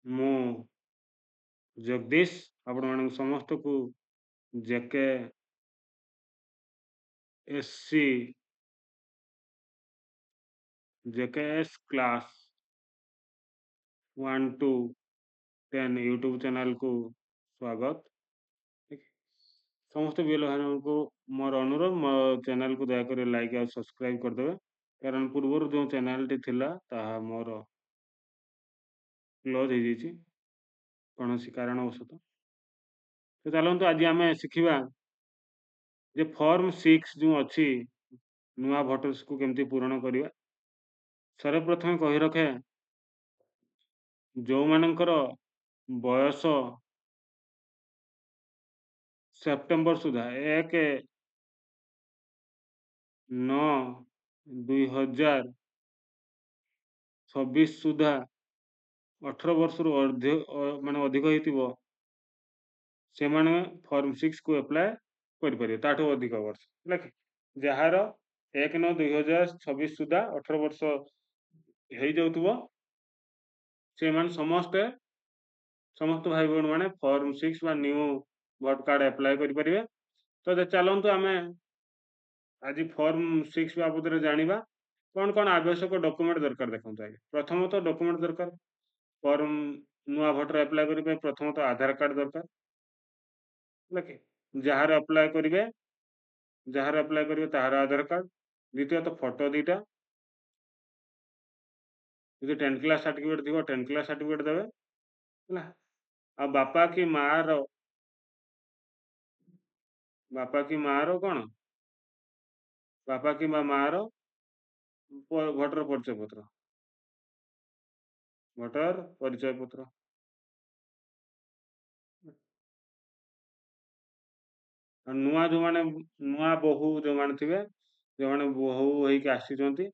ମୁଁ ଜଗଦୀଶ ଆପଣମାନଙ୍କୁ ସମସ୍ତଙ୍କୁ JK SC JKS class 1 to 10 YouTube channel को स्वागत। ठीक है। ସମସ୍ତ ବିଏଲ ଭାଇମାନଙ୍କୁ ମୋର ଅନୁରୋଧ, ମୋ ଚ୍ୟାନେଲକୁ ଦୟାକରି ଲାଇକ୍ ଆଉ ସବସ୍କ୍ରାଇବ୍ କରିଦେବେ, କାରଣ ପୂର୍ବରୁ ଯେଉଁ ଚ୍ୟାନେଲଟି ଥିଲା ତାହା ମୋର କ୍ଲୋଜ୍ ହେଇଯାଇଛି କୌଣସି କାରଣବଶତଃ। ତ ଚାଲନ୍ତୁ ଆଜି ଆମେ ଶିଖିବା ଯେ ଫର୍ମ 6 ଯେଉଁ ଅଛି ନୂଆ ଭୋଟର୍ସକୁ କେମିତି ପୂରଣ କରିବା। ସର୍ବପ୍ରଥମେ କହି ରଖେ, ଯେଉଁମାନଙ୍କର ବୟସ ସେପ୍ଟେମ୍ବର ସୁଦ୍ଧା 1/9/2026 ସୁଦ୍ଧା 18 ବର୍ଷରୁ ଅଧିକ ହେଇଥିବ, ସେମାନେ ଫର୍ମ 6 କୁ ଆପ୍ଲାଏ କରିପାରିବେ। ତାଠୁ ଅଧିକ ବର୍ଷ ହେଲା କି, ଯାହାର 1/9/2026 ସୁଦ୍ଧା 18 ବର୍ଷ ହେଇଯାଉଥିବ, ସେମାନେ ସମସ୍ତ ଭାଇ ଭଉଣୀ ମାନେ ଫର୍ମ 6 ବା ନ୍ୟୁ ଭୋଟ କାର୍ଡ ଆପ୍ଲାଏ କରିପାରିବେ। ତ ଚାଲନ୍ତୁ ଆମେ ଆଜି ଫର୍ମ 6 ବାବଦରେ ଜାଣିବା। କ'ଣ କ'ଣ ଆବଶ୍ୟକ ଡକୁମେଣ୍ଟ ଦରକାର ଦେଖନ୍ତୁ ଆଜ୍ଞା। ପ୍ରଥମତଃ ଡକୁମେଣ୍ଟ ଦରକାର, ଫର୍ମ ନୂଆ ଭୋଟର ଆପ୍ଲାଏ କରିବା ପାଇଁ ପ୍ରଥମତଃ ଆଧାର କାର୍ଡ ଦରକାର ହେଲା କି, ଯାହାର ଆପ୍ଲାଏ କରିବେ ତାହାର ଆଧାର କାର୍ଡ। ଦ୍ୱିତୀୟତଃ ଫଟୋ 2ଟା, ଯଦି 10th କ୍ଲାସ୍ ସାର୍ଟିଫିକେଟ୍ ଥିବ 10th କ୍ଲାସ୍ ସାର୍ଟିଫିକେଟ୍ ଦେବେ ହେଲା। ଆଉ ବାପା କି ମାଆର କ'ଣ, ବାପା କିମ୍ବା ମାଆର ଭୋଟର ପରିଚୟ ପତ୍ର। ନୂଆ ବୋହୂ ଯେଉଁମାନେ ଥିବେ, ଯେଉଁମାନେ ବୋହୂ ହେଇକି ଆସିଛନ୍ତି,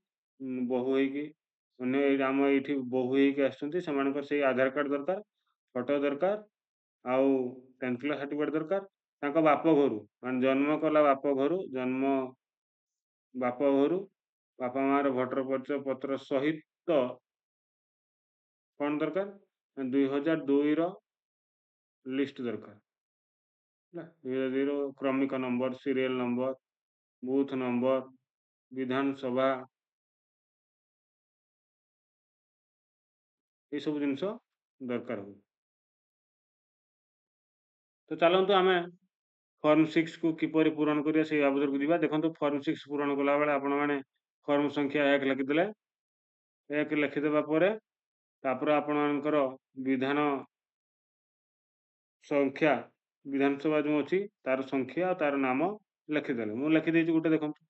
ବୋହୂ ହେଇକି ଆମ ଏଇଠି ବୋହୂ ହେଇକି ଆସିଛନ୍ତି, ସେମାନଙ୍କର ସେଇ ଆଧାର କାର୍ଡ ଦରକାର, ଫଟୋ ଦରକାର, ଆଉ 10th କ୍ଲାସ୍ ସାର୍ଟିଫିକେଟ୍ ଦରକାର। ତାଙ୍କ ବାପଘରୁ ମାନେ ଜନ୍ମ କଲା ବାପଘରୁ ବାପା ମାଆର ଭୋଟର ପରିଚୟ ପତ୍ର ସହିତ କ'ଣ ଦରକାର, 2002ର ଲିଷ୍ଟ ଦରକାର ହେଲା। 2002ର କ୍ରମିକ number, serial number, booth number, ବିଧାନସଭା, ଏସବୁ ଜିନିଷ ଦରକାର ହୁଏ। ତ ଚାଲନ୍ତୁ ଆମେ ଫର୍ମ 6 କୁ କିପରି ପୂରଣ କରିବା ସେଇ ବାବଦକୁ ଯିବା। ଦେଖନ୍ତୁ, ଫର୍ମ 6 ପୂରଣ କଲାବେଳେ ଆପଣମାନେ ଫର୍ମ ସଂଖ୍ୟା 1 ଲେଖିଦେଲେ। 1 ଲେଖିଦେବା ପରେ ତାପରେ ଆପଣଙ୍କର ବିଧାନସଭା ଯେଉଁ ଅଛି ତାର ସଂଖ୍ୟା ଆଉ ତାର ନାମ ଲେଖିଦେଲେ। ମୁଁ ଲେଖିଦେଇଛି ଗୋଟେ, ଦେଖନ୍ତୁ।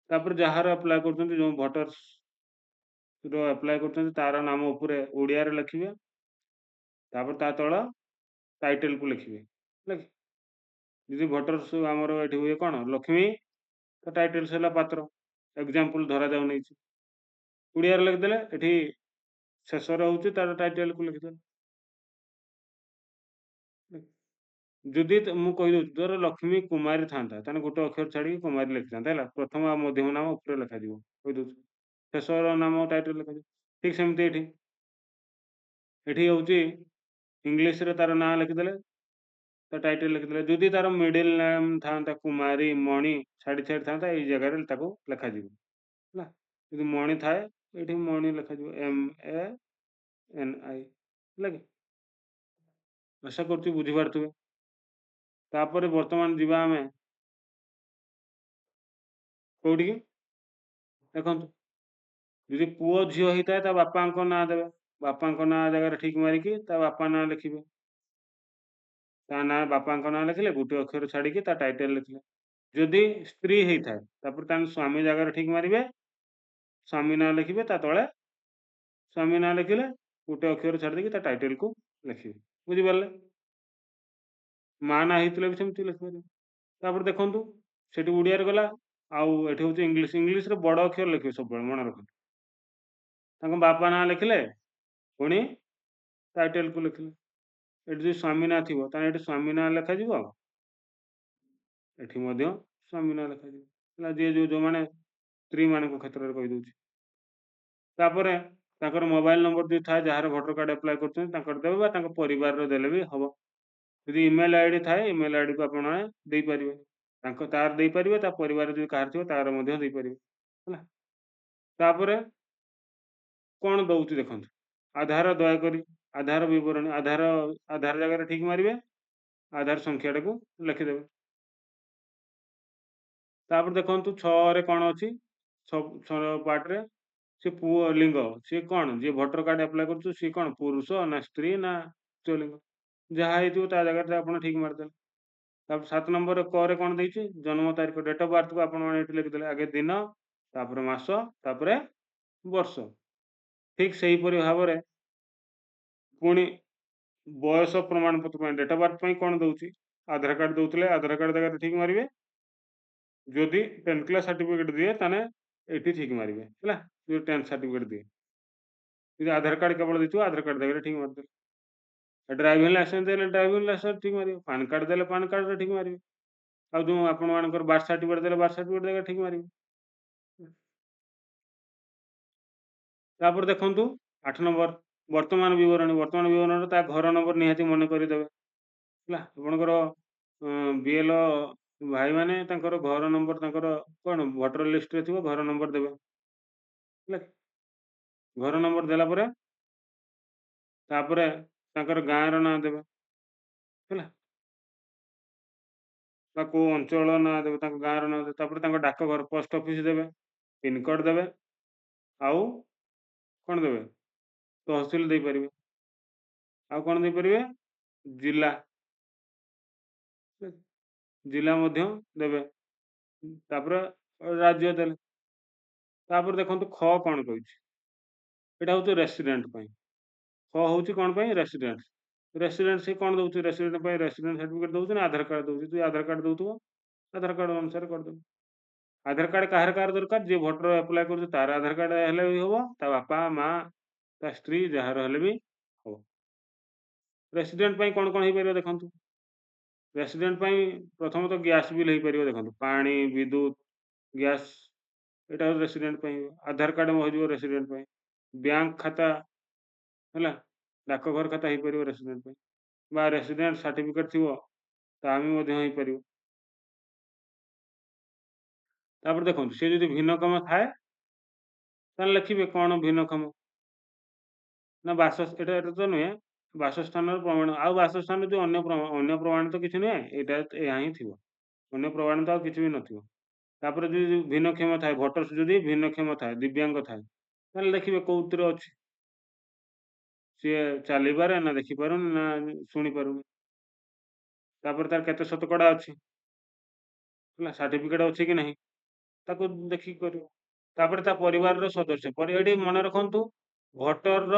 ତାପରେ ଯାହାର ଆପ୍ଲାଏ କରୁଛନ୍ତି, ଯେଉଁ ଭୋଟର୍ସର ଆପ୍ଲାଏ କରୁଛନ୍ତି, ତାର ନାମ ଉପରେ ଓଡ଼ିଆରେ ଲେଖିବେ। ତାପରେ ତା ତଳ ଟାଇଟେଲକୁ ଲେଖିବେ ହେଲା କି। ଯଦି ଭୋଟର୍ସ ଆମର ଏଠି ହୁଏ କ'ଣ, ଲକ୍ଷ୍ମୀ, ତ ଟାଇଟେଲ୍ସ ହେଲା ପାତ୍ର। ଏକ୍ଜାମ୍ପଲ ଧରାଯାଉ ନେଇଛି, ଓଡ଼ିଆରେ ଲେଖିଦେଲେ। ଏଠି ଶେଷରେ ହେଉଛି ତାର ଟାଇଟେଲକୁ ଲେଖିଦେଲେ। ଯଦି ମୁଁ କହିଦେଉଛି, ଧର ଲକ୍ଷ୍ମୀ କୁମାରୀ ଥାନ୍ତା, ତାହେଲେ ଗୋଟେ ଅକ୍ଷର ଛାଡ଼ିକି କୁମାରୀ ଲେଖିଥାନ୍ତା ହେଲା। ପ୍ରଥମ ଆଉ ମଧ୍ୟମ ନାମ ଉପରେ ଲେଖାଯିବ, କହିଦେଉଛି। ଶେଷର ନାମ ଟାଇଟେଲ ଲେଖାଯିବ। ଠିକ୍ ସେମିତି ଏଠି ହେଉଛି ଇଂଲିଶରେ ତାର ନାଁ ଲେଖିଦେଲେ, ତା ଟାଇଟେଲ ଲେଖିଦେଲେ। ଯଦି ତାର ମିଡିଲ ନେମ୍ ଥାନ୍ତା କୁମାରୀ, ମଣି ଛାଡ଼ି ଥାନ୍ତା, ଏଇ ଜାଗାରେ ତାକୁ ଲେଖାଯିବ ହେଲା। ଯଦି ମଣି ଥାଏ, ଏଠି ମଣି ଲେଖାଯିବ, MANI ହେଲା କି। ଆଶା କରୁଛି ବୁଝିପାରୁଥିବେ। ତାପରେ ବର୍ତ୍ତମାନ ଯିବା ଆମେ କୋଉଠିକି, ଦେଖନ୍ତୁ। ଯଦି ପୁଅ ଝିଅ ହେଇଥାଏ, ତା ବାପାଙ୍କ ନାଁ ଦେବେ। ବାପାଙ୍କ ନାଁ ଜାଗାରେ ଠିକ୍ ମାରିକି ତା ବାପା ନାଁ ଲେଖିବେ। ତା ନାଁ, ବାପାଙ୍କ ନାଁ ଲେଖିଲେ, ଗୋଟେ ଅକ୍ଷର ଛାଡ଼ିକି ତା ଟାଇଟେଲ ଲେଖିଲେ। ଯଦି ସ୍ତ୍ରୀ ହେଇଥାଏ, ତାପରେ ତାଙ୍କ ସ୍ୱାମୀ ଜାଗାରେ ଠିକ୍ ମାରିବେ, ସ୍ୱାମୀ ନାଁ ଲେଖିବେ। ତା ତଳେ ସ୍ୱାମୀ ନାଁ ଲେଖିଲେ, ଗୋଟେ ଅକ୍ଷର ଛାଡ଼ି ଦେଇକି ତା ଟାଇଟେଲକୁ ଲେଖିବେ। ବୁଝିପାରିଲେ? ମା ନାଁ ହେଇଥିଲେ ବି ସେମିତି ଲେଖିପାରିବେ। ତାପରେ ଦେଖନ୍ତୁ, ସେଠି ଓଡ଼ିଆରେ ଗଲା, ଆଉ ଏଠି ହେଉଛି ଇଂଲିଶରେ ବଡ଼ ଅକ୍ଷର ଲେଖିବେ ସବୁବେଳେ, ମନେ ରଖନ୍ତୁ। ତାଙ୍କ ବାପା ନାଁ ଲେଖିଲେ, ପୁଣି ଟାଇଟେଲକୁ ଲେଖିଲେ। ଏଠି ଯଦି ସ୍ୱାମୀ ନାଁ ଥିବ, ତାହେଲେ ଏଠି ସ୍ୱାମୀ ନାଁ ଲେଖାଯିବ, ଏଠି ମଧ୍ୟ ସ୍ୱାମୀ ନାଁ ଲେଖାଯିବ ହେଲା। ଯେଉଁମାନେ ସ୍ତ୍ରୀମାନଙ୍କ କ୍ଷେତ୍ରରେ କହିଦେଉଛି। ତାପରେ ତାଙ୍କର ମୋବାଇଲ ନମ୍ବର ଯଦି ଥାଏ ଯାହାର ଭୋଟର କାର୍ଡ ଆପ୍ଲାଏ କରୁଛନ୍ତି ତାଙ୍କର ଦେବେ ବା ତାଙ୍କ ପରିବାରର ଦେଲେ ବି ହବ। ଯଦି ଇମେଲ ଆଇଡି ଥାଏ ଇମେଲ ଆଇଡିକୁ ଆପଣ ଦେଇପାରିବେ। ତାର ଦେଇପାରିବେ, ତା ପରିବାରରେ ଯଦି କାହାର ଥିବ ତାର ମଧ୍ୟ ଦେଇପାରିବେ ହେଲା। ତାପରେ କଣ ଦଉଛି ଦେଖନ୍ତୁ, ଆଧାର ଦୟାକରି ଆଧାର ବିବରଣୀ ଆଧାର ଜାଗାରେ ଠିକ୍ ମାରିବେ, ଆଧାର ସଂଖ୍ୟାଟାକୁ ଲେଖିଦେବେ। ତାପରେ ଦେଖନ୍ତୁ 6ରେ କଣ ଅଛି, ସବୁ 6 ପାର୍ଟରେ ସେ ପୁଅ ଲିଙ୍ଗ ସିଏ କଣ, ଯିଏ ଭୋଟର କାର୍ଡ ଆପ୍ଲାଏ କରୁଛି ସିଏ କଣ ପୁରୁଷ ନା ସ୍ତ୍ରୀ ନା ସ୍ତ୍ରୀଲିଙ୍ଗ, ଯାହା ହେଇଥିବ ତା ଜାଗାରେ ଆପଣ ଠିକ୍ ମାରିଦେଲେ। ତାପରେ 7 ନମ୍ବରରେ କରେ କଣ ଦେଇଛି, ଜନ୍ମ ତାରିଖ ଡେଟ୍ ଅଫ୍ ବାର୍ଥକୁ ଆପଣ ଏଠି ଲେଖିଦେଲେ, ଆଗେ ଦିନ ତାପରେ ମାସ ତାପରେ ବର୍ଷ। ଠିକ୍ ସେହିପରି ଭାବରେ ପୁଣି ବୟସ ପ୍ରମାଣପତ୍ର ପାଇଁ ଡେଟ୍ ଅଫ୍ ବାର୍ଥ ପାଇଁ କଣ ଦଉଛି, ଆଧାର କାର୍ଡ ଦଉଥିଲେ ଆଧାର କାର୍ଡ ଜାଗାରେ ଠିକ୍ ମାରିବେ, ଯଦି 10th କ୍ଲାସ୍ ସାର୍ଟିଫିକେଟ୍ ଦିଏ ତାହେଲେ ଏଠି ଠିକ୍ ମାରିବେ ହେଲା, ଯଦି 10th ସାର୍ଟିଫିକେଟ୍ ଦିଏ। ଯଦି ଆଧାର କାର୍ଡ କେବଳ ଦେଇଥିବ ଆଧାର କାର୍ଡ ଜାଗାରେ ଠିକ୍ ମାରିଦେବେ। ଡ୍ରାଇଭିଂ ଲାଇସେନ୍ସ ଦେଲେ ଡ୍ରାଇଭିଂ ଲାଇସେନ୍ସ ଠିକ୍ ମାରିବେ, ପାନ୍ କାର୍ଡ ଦେଲେ ପାନ୍ କାର୍ଡରେ ଠିକ୍ ମାରିବେ, ଆଉ ଯେଉଁ ଆପଣମାନଙ୍କର ବାର୍ଥ ସାର୍ଟିଫିକେଟ୍ ଦେଲେ ବାର୍ଥ ସାର୍ଟିଫିକେଟ୍ ଜାଗାରେ ଠିକ୍ ମାରିବେ। ତାପରେ ଦେଖନ୍ତୁ 8 ନମ୍ବର ବର୍ତ୍ତମାନ ବିବରଣୀରେ ତା ଘର ନମ୍ବର ନିହାତି ମନେ କରିଦେବେ ହେଲା। ଆପଣଙ୍କର ବିଏଲ୍ଓ ଭାଇମାନେ ତାଙ୍କର ଘର ନମ୍ବର ତାଙ୍କର କଣ ଭୋଟର ଲିଷ୍ଟରେ ଥିବ, ଘର ନମ୍ବର ଦେବେ ହେଲା। ଘର ନମ୍ବର ଦେଲା ପରେ ତାପରେ ତାଙ୍କର ଗାଁର ନାଁ ଦେବେ ହେଲା, ବା କୋଉ ଅଞ୍ଚଳ ନାଁ ଦେବେ, ତାଙ୍କ ଗାଁର ନାଁ ଦେବେ। ତାପରେ ତାଙ୍କ ଡାକଘର ପୋଷ୍ଟ ଅଫିସ ଦେବେ, ପିନକୋଡ୍ ଦେବେ, ଆଉ କଣ ଦେବେ, ତହସିଲ ଦେଇପାରିବେ, ଆଉ କଣ ଦେଇପାରିବେ, ଜିଲ୍ଲା ଜିଲ୍ଲା ମଧ୍ୟ ଦେବେ। ତାପରେ ରାଜ୍ୟ ଦେଲେ। ତାପରେ ଦେଖନ୍ତୁ ଖ କଣ କହିଛି, ଏଇଟା ହଉଛି ରେସିଡେଣ୍ଟ ପାଇଁ। ଖ ହଉଛି କଣ ପାଇଁ, ରେସିଡେଣ୍ଟ ସେ କଣ ଦଉଛି, ରେସିଡେଣ୍ଟ ପାଇଁ ରେସିଡେଣ୍ଟ ସାର୍ଟିଫିକେଟ୍ ଦଉଛି ନା ଆଧାର କାର୍ଡ ଦଉଛି, ଯଦି ଆଧାର କାର୍ଡ ଦଉଥିବ ଆଧାର କାର୍ଡ ଅନୁସାରେ କରିଦେବେ। ଆଧାର କାର୍ଡ କାହାର ଦରକାର, ଯିଏ ଭୋଟର ଆପ୍ଲାଏ କରୁଛି ତାର ଆଧାର କାର୍ଡ ହେଲେ ବି ହବ, ତା ବାପା ମା ତା ସ୍ତ୍ରୀ ଯାହାର ହେଲେ ବି ହବ। ରେସିଡେଣ୍ଟ ପାଇଁ କଣ କଣ ହେଇପାରିବ ଦେଖନ୍ତୁ, ରେସିଡେଣ୍ଟ ପାଇଁ ପ୍ରଥମତଃ ଗ୍ୟାସ୍ ବିଲ୍ ହେଇପାରିବ, ଦେଖନ୍ତୁ ପାଣି ବିଦ୍ୟୁତ୍ ଗ୍ୟାସ୍, ଏଇଟା ହଉଛି ରେସିଡେଣ୍ଟ ପାଇଁ। ଆଧାର କାର୍ଡ ହେଇଯିବ ରେସିଡେଣ୍ଟ ପାଇଁ। ବ୍ୟାଙ୍କ ଖାତା ହେଲା, ଡାକଘର ଖାତା ହେଇପାରିବ ରେସିଡେଣ୍ଟ ପାଇଁ, ବା ରେସିଡେଣ୍ଟ ସାର୍ଟିଫିକେଟ୍ ଥିବ ତାହା ବି ମଧ୍ୟ ହେଇପାରିବ। ତାପରେ ଦେଖନ୍ତୁ ସେ ଯଦି ଭିନ୍ନକ୍ଷମ ଥାଏ ତାହେଲେ ଲେଖିବେ କଣ ଭିନ୍ନକ୍ଷମ ନା ଏଟା ତ ନୁହେଁ, ବାସସ୍ଥାନର ପ୍ରମାଣ, ଆଉ ବାସସ୍ଥାନ ଯୋଉ ଅନ୍ୟ ପ୍ରମାଣ ତ କିଛି ନୁହେଁ, ଏହା ହିଁ ଥିବ, ଅନ୍ୟ ପ୍ରମାଣ ତ ଆଉ କିଛି ବି ନଥିବ। ତାପରେ ଯଦି ଭିନ୍ନକ୍ଷମ ଥାଏ, ଭୋଟର ଯଦି ଭିନ୍ନକ୍ଷମ ଥାଏ, ଦିବ୍ୟାଙ୍ଗ ଥାଏ, ତାହେଲେ ଦେଖିବେ କୋଉଥିରେ ଅଛି, ସିଏ ଚାଲିପାରେ ନା ଦେଖିପାରୁନି ନା ଶୁଣିପାରୁନି, ତାପରେ ତାର କେତେ ଶତକଡ଼ା ଅଛି ହେଲା, ସାର୍ଟିଫିକେଟ୍ ଅଛି କି ନାହିଁ ତାକୁ ଦେଖିକି କରିବ। ତାପରେ ତା ପରିବାରର ସଦସ୍ୟ, ଏଠି ମନେ ରଖନ୍ତୁ ଭୋଟରର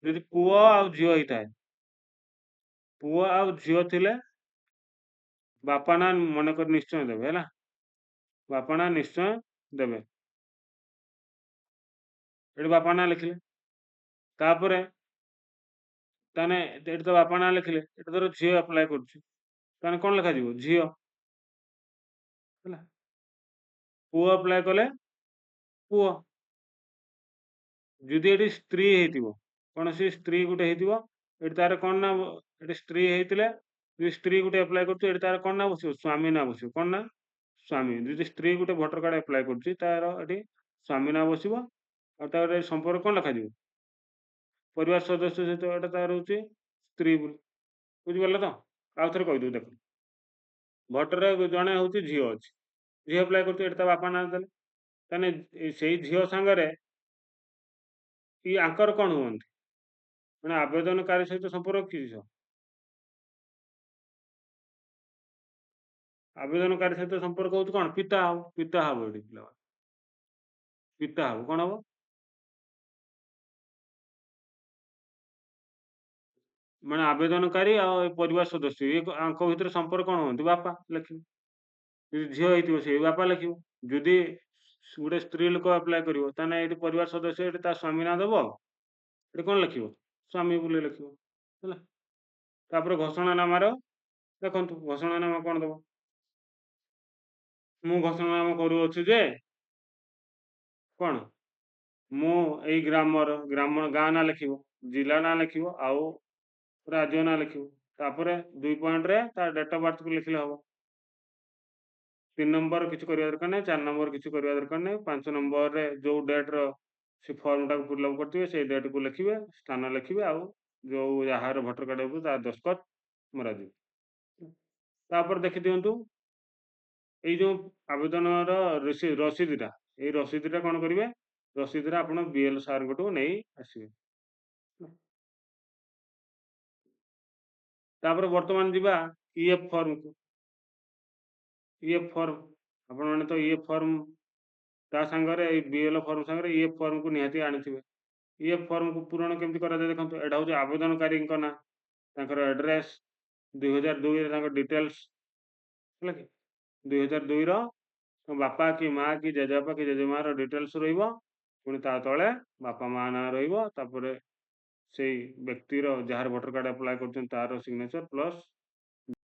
ଯଦି ପୁଅ ଆଉ ଝିଅ ହେଇଥାଏ, ପୁଅ ଆଉ ଝିଅ ଥିଲେ ବାପା ନାଁ ମନେକରି ନିଶ୍ଚୟ ଦେବେ ହେଲା, ବାପା ନାଁ ନିଶ୍ଚୟ ଦେବେ। ଏଠି ବାପା ନାଁ ଲେଖିଲେ, ତାପରେ ତାହେଲେ ଏଠି ତ ବାପା ନାଁ ଲେଖିଲେ, ଏଠି ଧର ଝିଅ ଆପ୍ଲାଏ କରୁଛି ତାହେଲେ କଣ ଲେଖାଯିବ, ଝିଅ ହେଲା। ପୁଅ ଆପ୍ଲାଏ କଲେ ପୁଅ, ଯଦି ଏଠି ସ୍ତ୍ରୀ ହେଇଥିବ, କୌଣସି ସ୍ତ୍ରୀ ଗୋଟେ ହେଇଥିବ, ଏଠି ତାର କଣ ନା, ଏଠି ସ୍ତ୍ରୀ ହେଇଥିଲେ ଯଦି ସ୍ତ୍ରୀ ଗୋଟେ ଆପ୍ଲାଏ କରୁଛି ଏଠି ତାର କଣ ନା ବସିବ, ସ୍ୱାମୀ ନାଁ ବସିବ, କଣ ନା ସ୍ୱାମୀ। ଯଦି ସ୍ତ୍ରୀ ଗୋଟେ ଭୋଟର କାର୍ଡ ଆପ୍ଲାଏ କରୁଛି ତାର ଏଠି ସ୍ୱାମୀ ନାଁ ବସିବ, ଆଉ ତାର ସମ୍ପର୍କ କଣ ଲେଖାଯିବ, ପରିବାର ସଦସ୍ୟ ସହିତ ଏଟା ତାର ହଉଛି ସ୍ତ୍ରୀ ବୋଲି, ବୁଝିପାରିଲେ ତ। ଆଉ ଥରେ କହିଦଉଛି ଦେଖ, ଭୋଟର ଜଣେ ହଉଛି ଝିଅ ଅଛି, ଝିଅ ଆପ୍ଲାଏ କରୁଛି, ଏଠି ତା ବାପା ନାଁ ଦେଲେ, ତାହେଲେ ସେଇ ଝିଅ ସାଙ୍ଗରେ ଆଙ୍କର କଣ ହୁଅନ୍ତି, ମାନେ ଆବେଦନକାରୀ ସହିତ ସମ୍ପର୍କ କିସ, ଆବେଦନକାରୀ ସହିତ ସମ୍ପର୍କ ହଉଛି କଣ, ପିତା ହବ ଏଠି ପିତା ହବ, କଣ ହବ, ମାନେ ଆବେଦନକାରୀ ଆଉ ଏ ପରିବାର ସଦସ୍ୟ ଆଙ୍କ ଭିତରେ ସମ୍ପର୍କ କଣ ହୁଅନ୍ତି, ବାପା ଲେଖିବେ। ଯଦି ଝିଅ ହେଇଥିବ ସେ ବାପା ଲେଖିବ। ଯଦି ଗୋଟେ ସ୍ତ୍ରୀ ଲୋକ ଆପ୍ଲାଏ କରିବ ତାହେଲେ ଏଠି ପରିବାର ସଦସ୍ୟ ଏଠି ତା ସ୍ୱାମୀ ନାଁ ଦବ, ଏଠି କଣ ଲେଖିବ, ସ୍ୱାମୀ ବୋଲି ଲେଖିବ ହେଲା। ତାପରେ ଘୋଷଣାନାମାର ଦେଖନ୍ତୁ, ଘୋଷଣାନାମା କଣ ଦବ, ମୁଁ ଘୋଷଣାନାମା କରୁଅଛି ଯେ କଣ ମୁଁ ଏଇ ଗାଁ ନାଁ ଲେଖିବ, ଜିଲ୍ଲା ନାଁ ଲେଖିବ, ଆଉ ରାଜ୍ୟ ନାଁ ଲେଖିବ। ତାପରେ 2 ପଏଣ୍ଟରେ ତା ଡେଟ୍ ଅଫ୍ ବାର୍ଥକୁ ଲେଖିଲେ ହବ। 3 ନମ୍ବର କିଛି କରିବା ଦରକାର ନାହିଁ, 4 ନମ୍ବର କିଛି କରିବା ଦରକାର ନାହିଁ, 5 ନମ୍ବରରେ ଯୋଉ ଡେଟ୍‌ର ସେ ଫର୍ମଟାକୁ ଫିଲ୍ଅପ୍ କରିଥିବେ ସେଇ ଡେଟ୍‌କୁ ଲେଖିବେ, ସ୍ଥାନ ଲେଖିବେ, ଆଉ ଯୋଉ ଯାହାର ଭୋଟର କାର୍ଡ଼ ହେବ ତା ଦସ୍ତଖତ ମରାଯିବ। ତାପରେ ଦେଖିଦିଅନ୍ତୁ ଏଇ ଯୋଉ ଆବେଦନର ରସିଦଟା, ଏଇ ରସିଦଟା କ'ଣ କରିବେ, ରସିଦଟା ଆପଣ ବିଏଲ୍ ସାର୍‌ଙ୍କଠୁ ନେଇ ଆସିବେ। ତାପରେ ବର୍ତ୍ତମାନ ଯିବା ଇଏଫ୍ ଫର୍ମକୁ। ଇଏଫ୍ ଫର୍ମ, ଆପଣମାନେ ତ ଇଏଫ୍ ଫର୍ମ ତା ସାଙ୍ଗରେ ଏଇ ବିଏଲ୍ ଫର୍ମ ସାଙ୍ଗରେ ଇଏଫ୍ ଫର୍ମକୁ ନିହାତି ଆଣିଥିବେ। ଇଏଫ୍ ଫର୍ମକୁ ପୂରଣ କେମିତି କରାଯାଏ ଦେଖନ୍ତୁ, ଏଇଟା ହେଉଛି ଆବେଦନକାରୀଙ୍କ ନାଁ, ତାଙ୍କର ଆଡ୍ରେସ୍, 2002ରେ ତାଙ୍କ ଡିଟେଲ୍ସ, ହେଲା କି? 2002ର ବାପା କି ମାଆ କି ଜେଜେବାପା କି ଜେଜେମାଆର ଡିଟେଲ୍ସ ରହିବ। ପୁଣି ତା ତଳେ ବାପା ମାଆ ନାଁ ରହିବ। ତାପରେ ସେଇ ବ୍ୟକ୍ତିର ଯାହାର ଭୋଟର କାର୍ଡ଼ ଆପ୍ଲାଏ କରୁଛନ୍ତି ତାର ସିଗ୍ନେଚର୍ ପ୍ଲସ୍